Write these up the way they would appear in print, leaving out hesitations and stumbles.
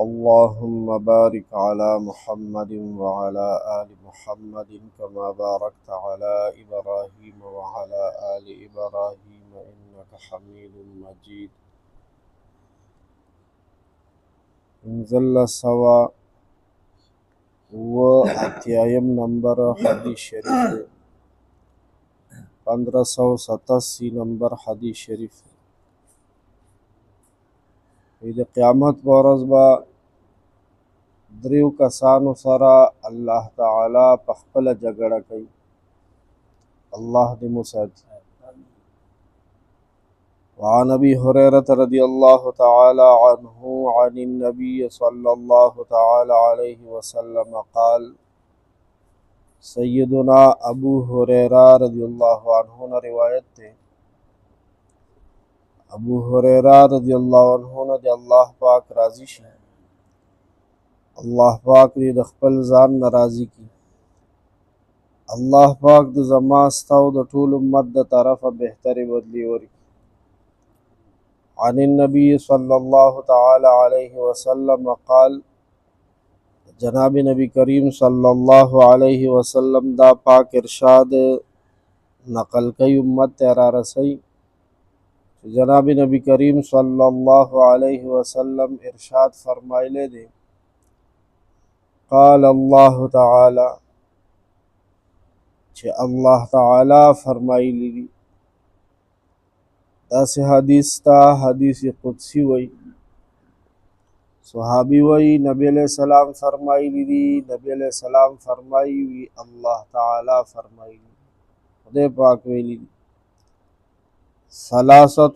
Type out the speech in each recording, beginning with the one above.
اللهم بارك على محمد وعلى آل محمد كما باركت على إبراهيم وعلى آل إبراهيم إنك حميد مجيد. انزل سوا و اتیایم نمبر حدیث شریف ہے، 1587 نمبر حدیث شریف ہے. د قیامت په ورځ به دریو کسانو سره الله تعالی په خپله جګړه کوي. الله دې مو ساتي. وعن ابي هريره رضي الله تعالى عنه عن النبي صلى الله تعالى عليه وسلم قال. سیدنا ابو هريره رضی اللہ عنہ نے روایت تے ابو هريره رضی اللہ عنہ نے دے اللہ پاک راضی شي، اللہ پاک دې د خپل ځان ناراضي کی. الله پاک د زما ستاسو د ټول امت د طرفه بهتري بدلی ورکړي. عن النبي صلى الله تعالى عليه وسلم قال. جناب نبی کریم صلی اللہ علیہ وسلم دا پاک ارشاد نقل کئی امت تیرا رسی. جناب نبی کریم صلی اللہ علیہ وسلم ارشاد فرمائلے دے. قال اللہ تعالی، چھے اللہ تعالی فرمائلی دی. دا سے حدیث تا حدیث قدسی وئی. صحابی وی نبی علیہ السلام فرمائی دی، نبی علیہ السلام فرمائی وی اللہ تعالی فرمائی دی، خدای پاک ویلی دی. ثلاثت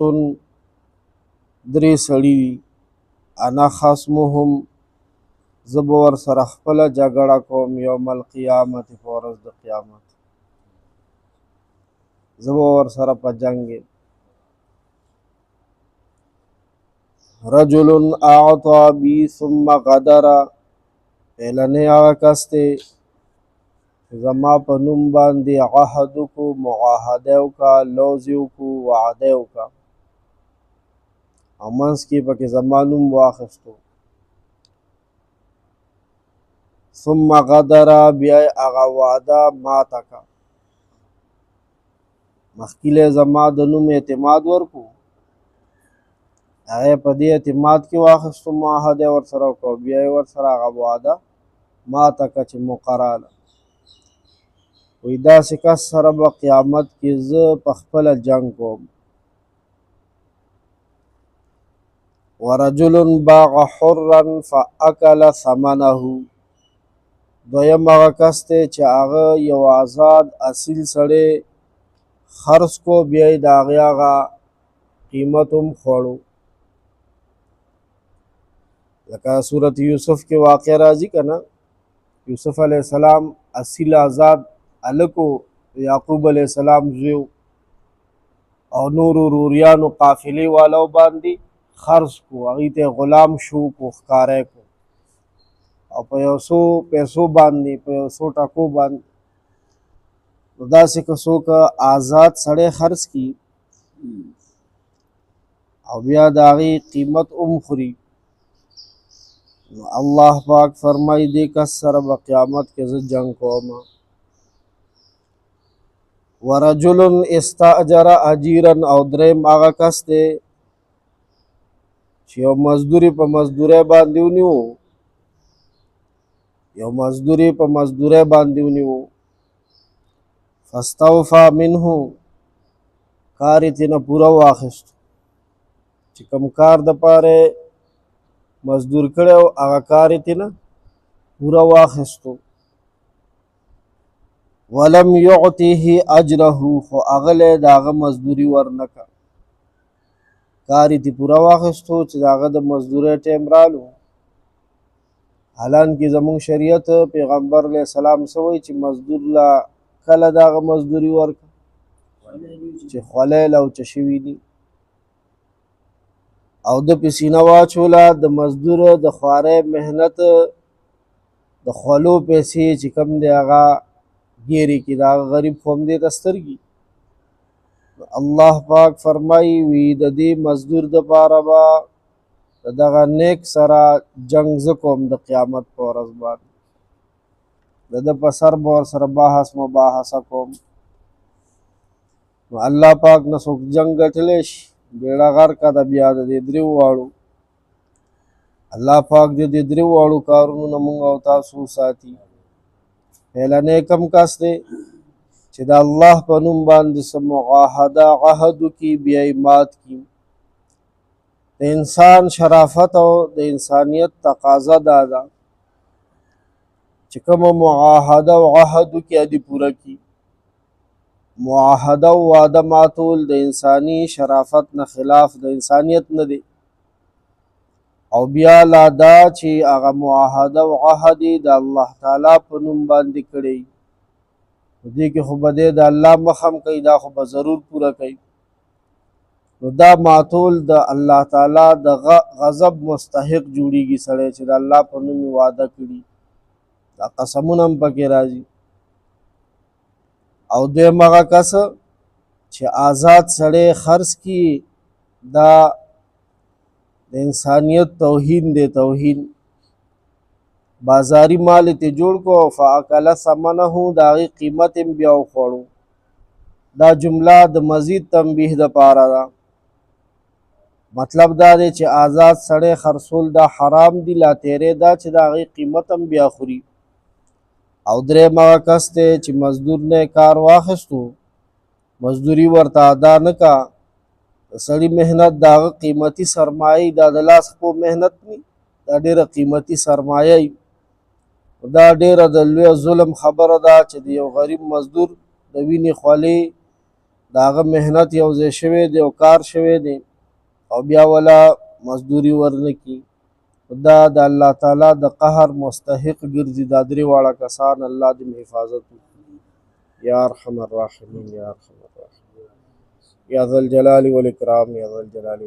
دری سڑی دی، انا خصمهم زبور سر خپل جګړه کوم یوم القیامت فورز د قیامت، زبور سر په جنگ. رجل اعطا بی ثم غدر، پہلنے آغا کستے زما پا نم باندی عہدو کو معاہدیو کا لوزیو کو وعدیو کا، امنس کی پاک زما نم واخستو. ثم غدر بیائی آغا وعدہ ماتا کا، مخکیل زما دنم اعتماد ورکو، هغه په دې اعتماد کې واخستو، معاهده ورسره وکړو، بیا یې ورسره هغه وعده ماته کړه چې مقرره. وایي داسې کس سره به قیامت کې زه په خپله جنګ کوم. ورجل باغ حرا فاکل ثمنه، دویم هغه کس دی چې هغه یو آزاد اصیل سړی خرڅ کو، بیا یې د هغې هغه قیمت هم خوړو. لکه صورت یوسف کے واقع راضی کنا، یوسف علیہ السلام اصیل آزاد الکو یعقوب علیہ السلام زیو او نور روریانو قافلی والو باندی خرڅ کو، اغیتے غلام شو کو خکارے کو، او په یو څو پیسو باندې په یو څو ټکو باندې. نو داسې که څوک آزاد سړی خرڅ کی او بیا د هغې قیمت هم خوري، اللہ پاک فرمائی دے کس سر با قیامت کے زد جنگ کوما. ورجل استاجر اجیرن، او درم آغا کس دے چی یو مزدوری پا مزدوری باندیونیو، یو مزدوری پا مزدوری باندیونیو. فاستوفا منہو، کاری تینا پورا واخستو، چی کم کار دا پارے مزدور کړه او هغه کار یې نه پوره واخیستو. ولم یعطیه اجره، خو هغه د هغه مزدوري ورنکړه. کار یې پوره واخیستو چې د هغه د مزدورۍ ټیم رالو. حالانکې زموږ شریعت پیغمبر علیه السلام څه وایي چې مزدور له کله د هغه مزدوري ورکړه چې خولیل او څه شوي دي، او د پسینه واچوله د مزدور د خوارۍ محنت د خولو پیسې چې کم دی هغه ګیرې کړي، د هغه غریب خو همدې ته سترګي. الله پاک فرمایي وي د دې مزدور دپاره به دغه نیک سره جنگ زه کوم د قیامت په ورځ باندې د ده په سر به ورسره بحث مباحثه کوم. نو الله پاک نه څوک جنگ ګټلی شي، بیړه غرقه ده بیا د دې دریو واړو. الله پاک دې د دریو واړو کارونو نه مونږ او تاسو وساتي. پهلنی کم کس دی چې د الله په نوم باندې څه معاهده عهد وکړي بیا یې مات کړي. د انسان شرافت او د انسانیت تقاضا دا ده چې کومه معاهده او عهد وکړي دې پوره کړي. معاهده او وعده ماتول د انساني شرافت نه خلاف د انسانیت نه دی. او بیا لا دا چې هغه معاهده او عهد د الله تعالی په نوم باندې کړی، دې کې خو به دی د الله مخ هم کوي، دا خو به ضرور پوره کوي. نو دا ماتول د الله تعالی د غضب مستحق جوړیږي سړی چې د الله په نوم یې وعده کړي، دا قسمونه هم پکې راځي. او دویم هغه کس چې آزاد سړی خرڅ کړي، دا د انسانیت توهین دی. توهین بازاری مال ته جوړ کو فاکل ثمنه، د هغې قیمت هم بیا وخوړو. دا جمله د مزید تنبیه دپاره ده. مطلب دا دی چې آزاد سړی خرڅول دا حرام دي، لا تیرې دا چې د هغې قیمت هم بیا خوري. او دریم هغه کس دی چې مزدور نه کار واخیستو، مزدوري ورته ادا نه کا، د سړي محنت د هغه قیمتي سرمایه دا د لاس په محنت نه، دا ډېره قیمتي سرمایه وي. دا ډېره د لوی ظلم خبره ده چې د یو غریب مزدور د وینې خولې د هغه محنت یو ځای شوی دی او کار شوی دی او بیا ولا مزدوري ورنه کي. دا د الله تعالی د قهر مستحق ګرځي. دا درې واړه کسان الله دې حفاظت وکړي. یا ارحم الراحمین، یا ارحم الراحمین، یا ذا الجلال والاکرام، یا ذا الجلال